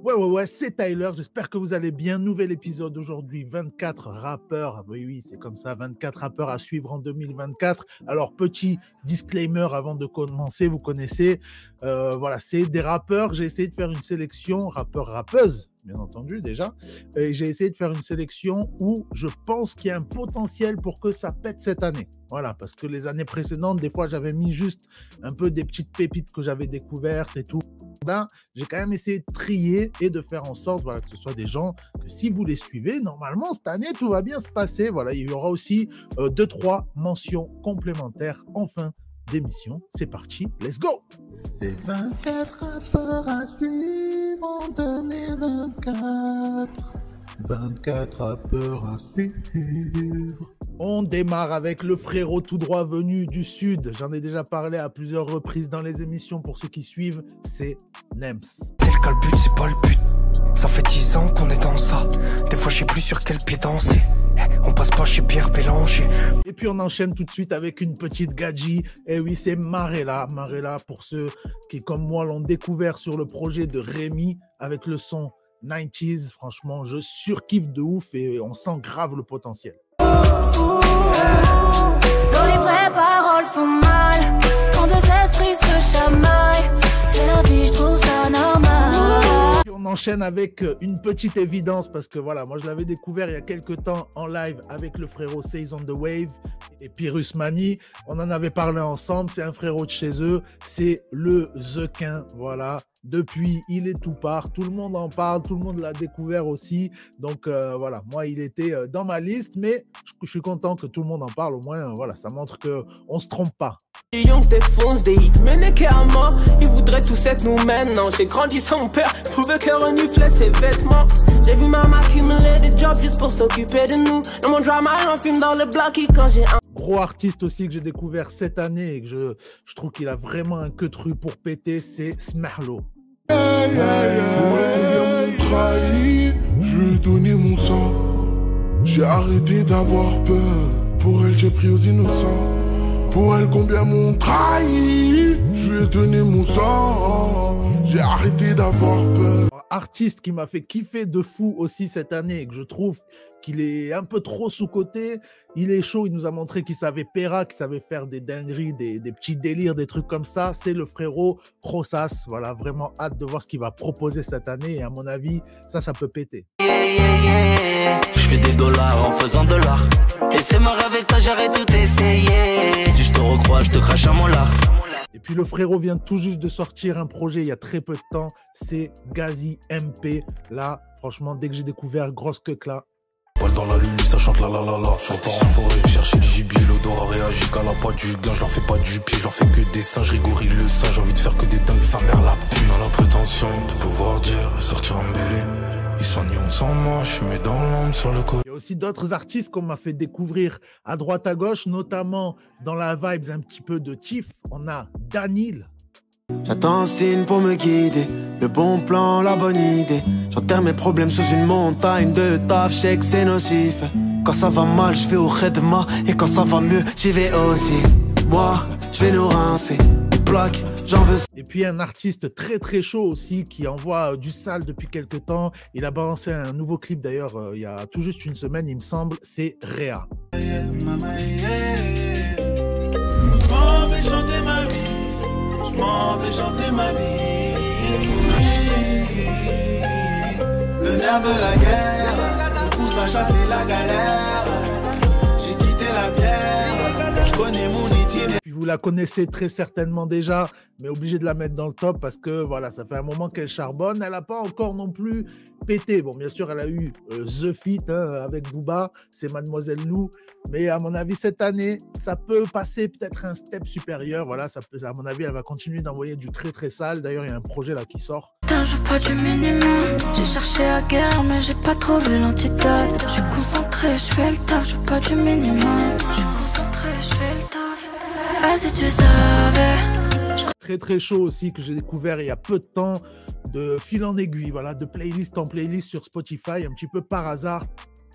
Ouais, c'est Tyler, j'espère que vous allez bien. Nouvel épisode aujourd'hui, 24 rappeurs. Oui, c'est comme ça, 24 rappeurs à suivre en 2024. Alors, petit disclaimer avant de commencer, vous connaissez, voilà, c'est des rappeurs. J'ai essayé de faire une sélection, rappeurs-rappeuses, bien entendu déjà. Et j'ai essayé de faire une sélection où je pense qu'il y a un potentiel pour que ça pète cette année. Voilà, parce que les années précédentes, des fois, j'avais mis juste un peu des petites pépites que j'avais découvertes et tout. Là, j'ai quand même essayé de trier et de faire en sorte voilà, que ce soit des gens que si vous les suivez, normalement, cette année, tout va bien se passer. Voilà, il y aura aussi 2-3 mentions complémentaires en fin d'émission. C'est parti, let's go! C'est 24 rapports à suivre en 2024. 24 rappeurs à suivre. On démarre avec le frérot tout droit venu du sud. J'en ai déjà parlé à plusieurs reprises dans les émissions pour ceux qui suivent. C'est Nems. C'est le cas le but, c'est pas le but. Ça fait 10 ans qu'on est dans ça. Des fois, je sais plus sur quel pied danser. On passe pas chez Pierre Bélanger. Et puis on enchaîne tout de suite avec une petite gadji. Et oui, c'est Marella. Marella, pour ceux qui, comme moi, l'ont découvert sur le projet de Rémi avec le son 90s. Franchement, je surkiffe de ouf et on sent grave le potentiel. Quand les vraies paroles font mal, quand deux esprits se chamaillent, c'est la vie, je trouve ça normal. Et on enchaîne avec une petite évidence parce que voilà, moi je l'avais découvert il y a quelques temps en live avec le frérot Says on the Wave et Pyrrhus Mani. On en avait parlé ensemble, c'est un frérot de chez eux, c'est le Zequin, voilà. Depuis, il est tout part, tout le monde en parle, tout le monde l'a découvert aussi. Donc voilà, moi il était dans ma liste, mais je suis content que tout le monde en parle. Au moins, voilà, ça montre qu'on ne se trompe pas. Les young défoncent des hits menés à mort. Ils voudraient tous être nous maintenant. J'ai grandi sans père, je pouvais que renifler ses vêtements. J'ai vu maman cumuler des jobs juste pour s'occuper de nous. Dans mon drama, on filme dans le bloc quand j'ai un gros artiste aussi que j'ai découvert cette année et que je trouve qu'il a vraiment un queutru pour péter, c'est Smerlo. Pour elle, combien m'ont trahi, je lui ai donné mon sang. J'ai arrêté d'avoir peur. Pour elle, j'ai pris aux innocents. Pour elle, combien m'ont trahi, je lui ai donné mon sang. J'ai arrêté d'avoir peur. Artiste qui m'a fait kiffer de fou aussi cette année et que je trouve qu'il est un peu trop sous-coté. Il est chaud, il nous a montré qu'il savait péra, qu'il savait faire des dingueries, des petits délires, des trucs comme ça. C'est le frérot Rossas. Voilà, vraiment hâte de voir ce qu'il va proposer cette année. Et à mon avis, ça peut péter. Je fais des dollars en faisant de l'art. Et c'est mort avec toi, j'aurais tout essayé. Si je te recrois, je te crache un molar. Et puis le frérot vient tout juste de sortir un projet il y a très peu de temps. C'est Gazi MP. Là, franchement, dès que j'ai découvert, grosse queue là. Balle dans la lune, ça chante la la la la. Je pars en forêt, je cherche le gibier, l'odorat réagit qu'à la pas du gain. Je leur fais pas du pied, je leur fais que des seins, je rigorie le sein. J'ai envie de faire que des dingues, sa mère la pue. Dans la prétention de pouvoir dire, sortir en mêlée. Ils s'ennuient sans moi, je suis mis dans l'ombre sur le côté. Il y a aussi d'autres artistes qu'on m'a fait découvrir à droite à gauche, notamment dans la vibes un petit peu de Tiff. On a Danil. J'attends un signe pour me guider, le bon plan, la bonne idée. J'enterre mes problèmes sous une montagne de taf, je sais que c'est nocif. Quand ça va mal, je vais au redma, et quand ça va mieux, j'y vais aussi. Moi, je vais nous rincer, des plaques, j'en veux. Et puis un artiste très très chaud aussi qui envoie du sale depuis quelques temps. Il a balancé un nouveau clip d'ailleurs il y a tout juste une semaine, il me semble, c'est Réa. Je m'en vais chanter ma vie. Je m'en vais chanter ma vie. Le nerf de la guerre me pousse à chasser la galère. J'ai quitté la bière, je connais mon itinéraire. Puis vous la connaissez très certainement déjà, mais obligé de la mettre dans le top parce que voilà, ça fait un moment qu'elle charbonne. Elle n'a pas encore non plus pété. Bon, bien sûr, elle a eu The Feat avec Booba, c'est Mademoiselle Lou. Mais à mon avis, cette année, ça peut passer peut-être un step supérieur. Voilà, ça peut, à mon avis, elle va continuer d'envoyer du très très sale. D'ailleurs, il y a un projet là qui sort. Putain, je veux pas du minimum. J'ai cherché à guerre, mais j'ai pas trouvé l'antidote. Je suis concentré, je fais le taf, je veux pas du minimum. Je suis concentré, je fais le taf. Ah, si tu savais. Très très chaud aussi que j'ai découvert il y a peu de temps, de fil en aiguille, voilà, de playlist en playlist sur Spotify, un petit peu par hasard.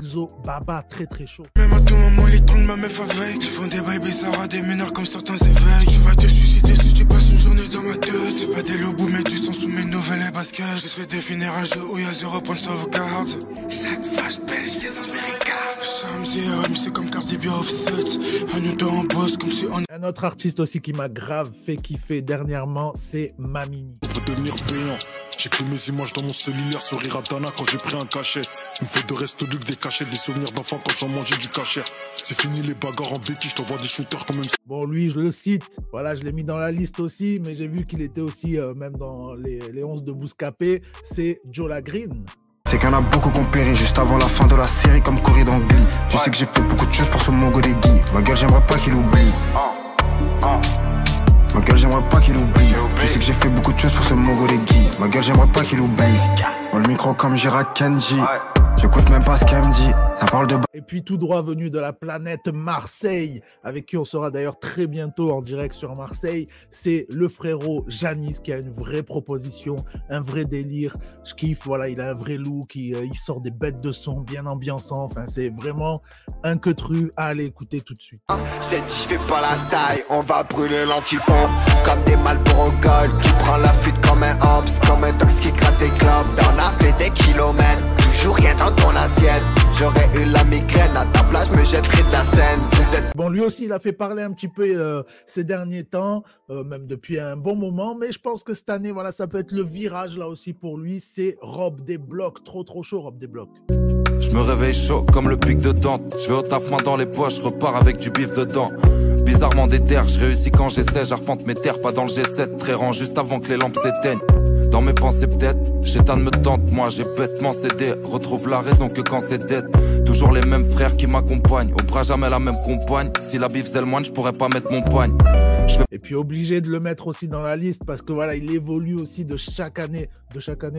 Zo Baba, très très chaud. Même à tout moment, les temps de ma meuf avec. Tu font des baby, ça aura des mineurs comme certains éveils. Tu vas te suicider si tu passes une j'en ai dans ma tête. C'est pas des lobos, mais du sang sous mes nouvelles et baskets. J'essaie de définir un jeu où y'a 0 point de sauvegarde. Chaque fois j'pêche, les anges me regardent. Shams, c'est comme Cardi B Offset. Un nous en boss comme si on... Un autre artiste aussi qui m'a grave fait kiffer dernièrement, c'est Mamini. On veut devenir payant. J'écris mes images dans mon cellulaire, sourire à Dana quand j'ai pris un cachet. Il me faut de reste luxe, des cachets, des souvenirs d'enfants quand j'en mangeais du cachet. C'est fini les bagarres en béquille, je t'envoie des shooters quand même. Bon, lui, je le cite, voilà, je l'ai mis dans la liste aussi, mais j'ai vu qu'il était aussi même dans les 11 de Bouscapé, c'est Jola Green. C'est qu'il y en a beaucoup qui ont péri juste avant la fin de la série comme Corée dans Glee. Tu sais que j'ai fait beaucoup de choses pour ce Mongo des Guy. Ma gueule, j'aimerais pas qu'il oublie. Ma gueule, j'aimerais pas qu'il oublie. Tu sais que j'ai fait beaucoup de choses pour ce Mongo des Guy. Ma gueule, j'aimerais pas qu'il oublie. Dans le micro comme Girac Kenji. J'écoute même pas ce qu'elle me dit. Ça parle de... Et puis tout droit venu de la planète Marseille, avec qui on sera d'ailleurs très bientôt en direct sur Marseille, c'est le frérot Janis qui a une vraie proposition, un vrai délire. Je kiffe, voilà, il a un vrai look, il sort des bêtes de son bien ambiançant. Enfin, c'est vraiment un queutru à aller écouter tout de suite. Je t'ai dit, je fais pas la taille, on va brûler l'antipompe. Comme des Marlboro Gold, tu prends la fuite comme un Hobbs, comme un tox qui gratte des globes. T'en as fait des kilomètres, toujours rien dans ton assiette. J'aurais eu la migraine, à ta place, je me jetterai de la scène. Bon, lui aussi, il a fait parler un petit peu ces derniers temps, même depuis un bon moment, mais je pense que cette année, voilà, ça peut être le virage là aussi pour lui. C'est Rob des Blocs, trop chaud, Rob des Blocs. Je me réveille chaud comme le pic de Dante. Je vais au taf main dans les poches, je repars avec du bif dedans. Bizarrement déter, je réussis quand j'essaie, j'arpente mes terres, pas dans le G7, très rang juste avant que les lampes s'éteignent. Dans mes pensées peut-être, Chétan me tente, moi j'ai bêtement cédé. Retrouve la raison que quand c'est dead. Toujours les mêmes frères qui m'accompagnent, au bras jamais la même compagne. Si la bif c'est le moine, je pourrais pas mettre mon poigne. Et puis obligé de le mettre aussi dans la liste parce que voilà, il évolue aussi de chaque année,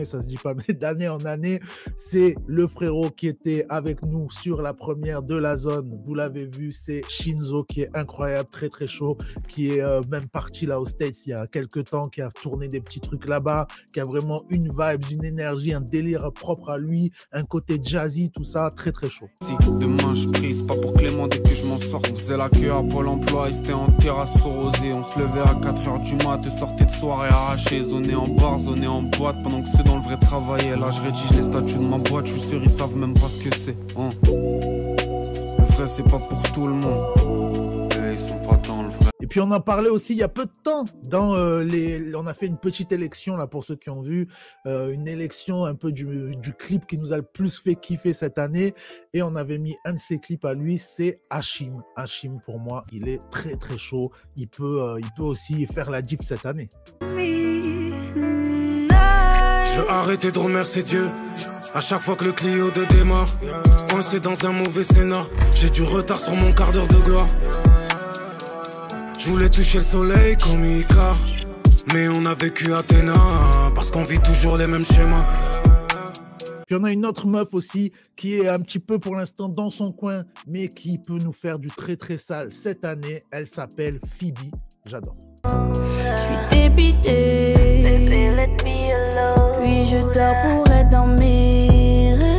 ça se dit pas, mais d'année en année. C'est le frérot qui était avec nous sur la première de la zone, vous l'avez vu, c'est Shinzo qui est incroyable, très chaud, qui est même parti là aux States il y a quelques temps, qui a tourné des petits trucs là-bas, qui a vraiment une vibe, une énergie, un délire propre à lui, un côté jazzy, tout ça, très chaud. Si demain je prise, pas pour Clément dès que je m'en sors. On faisait la queue à Pôle emploi, c'était en terrasse au rosé. On se levait à 4h du mat, sortait de soirée arrachée. Zoné en bar, zoné en boîte, pendant que ceux dans le vrai travaillaient. Là je rédige les statuts de ma boîte, je suis sûr ils savent même pas ce que c'est. Le vrai c'est pas pour tout le monde, ils sont pas dans le vrai. Et puis on en parlait aussi il y a peu de temps, on a fait une petite élection là pour ceux qui ont vu, une élection un peu du clip qui nous a le plus fait kiffer cette année, et on avait mis un de ses clips à lui, c'est Hachim. Hachim pour moi, il est très chaud, il peut aussi faire la diff cette année. Je veux arrêter de remercier Dieu à chaque fois que le Clio de démarre. Coincé dans un mauvais scénar, j'ai du retard sur mon quart d'heure de gloire. Je voulais toucher le soleil comme Icar, mais on a vécu Athéna, parce qu'on vit toujours les mêmes schémas. Puis on a une autre meuf aussi qui est un petit peu pour l'instant dans son coin, mais qui peut nous faire du très sale cette année. Elle s'appelle Phoebe, j'adore. Je suis débitée, baby, let me alone. Puis je dors pour être dans mes rêves.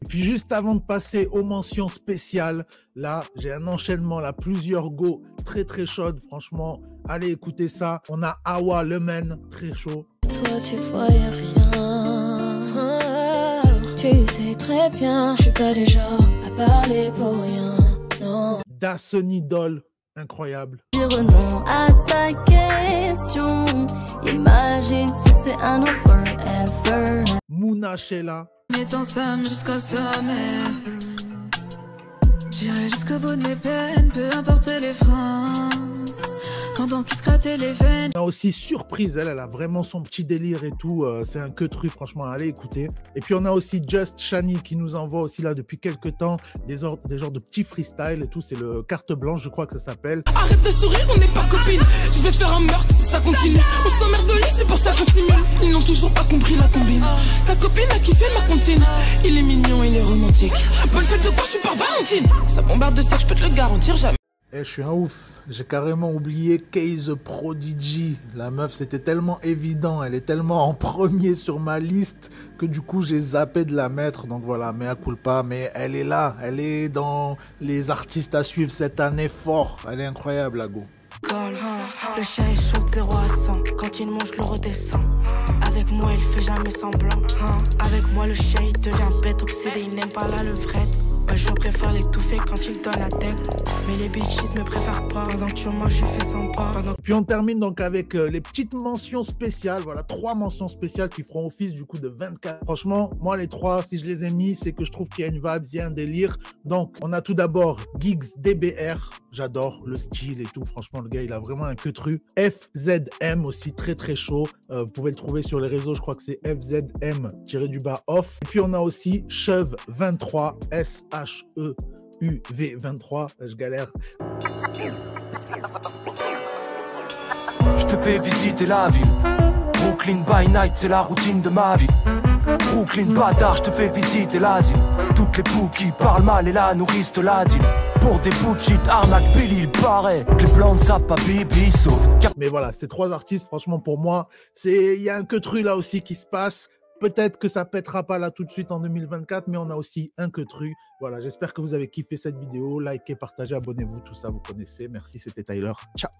Puis juste avant de passer aux mentions spéciales, là j'ai un enchaînement, là plusieurs go très chaudes, franchement allez écouter ça. On a Awa Lemen, très chaud. Toi tu voyais rien, tu sais très bien, je suis pas du genre à parler pour rien, non. Dasani Doll, incroyable. Je renonce à ta question, imagine si c'est un no forever. Mouna Sheila. Mettons Sam jusqu'à sommet. J'irai jusqu'au bout de mes peines, peu importe les freins. Pendant qu'il se grattait les veines. On a aussi Surprise, elle a vraiment son petit délire et tout. C'est un queutru, franchement, allez écouter. Et puis on a aussi Just Shani qui nous envoie aussi là depuis quelques temps des genres de petits freestyles et tout. C'est le carte blanche, je crois que ça s'appelle. Arrête de sourire, on n'est pas copines. Je vais faire un meurtre si ça continue. On s'emmerde de lit, c'est pour ça qu'on simule. Ils n'ont toujours pas compris la combine. Ta copine a kiffé ma comptine. Il est mignon, il est romantique. Bonne fête de quoi, je suis par Valentine. Ça bombarde de sac, je peux te le garantir jamais. Eh, je suis un ouf, j'ai carrément oublié Case Prodigy. La meuf, c'était tellement évident, elle est tellement en premier sur ma liste que du coup j'ai zappé de la mettre. Donc voilà, mea culpa, mais elle est là, elle est dans les artistes à suivre cette année fort. Elle est incroyable, la go. Le chien est chaud de 0 à 100. Quand il monte, je le redescends. Avec moi, il fait jamais semblant. Avec moi, le chien, il devient bête, obsédé, il n'aime pas la levrette. Ouais, je préfère l'étouffer quand il donne la tête. Mais les bitches me préfèrent pas. Pendant que tu manges, j'ai fait sans pas. Puis on termine donc avec les petites mentions spéciales. Voilà, 3 mentions spéciales qui feront office du coup de 24. Franchement, moi les 3, si je les ai mis, c'est que je trouve qu'il y a une vibe, il y a un délire. Donc on a tout d'abord Giggs DBR. J'adore le style et tout. Franchement, le gars, il a vraiment un queutru. FZM aussi, très très chaud. Vous pouvez le trouver sur les réseaux. Je crois que c'est FZM-off. Et puis on a aussi Cheuv23, SHEUV23. Je galère. Je te fais visiter la ville. Brooklyn by night, c'est la routine de ma vie. Brooklyn bâtard, je te fais visiter l'asile. Toutes les poux qui parlent mal et la nourrice te l'a dit. Pour des bullshit arnaque Billy, il paraît que les blancs ne savent pas bibi sauf. Mais voilà, ces 3 artistes, franchement pour moi, il y a un queutru là aussi qui se passe. Peut-être que ça pètera pas là tout de suite en 2024, mais on a aussi un queutru. Voilà, j'espère que vous avez kiffé cette vidéo. Likez, partagez, abonnez-vous, tout ça vous connaissez. Merci, c'était Tyler. Ciao.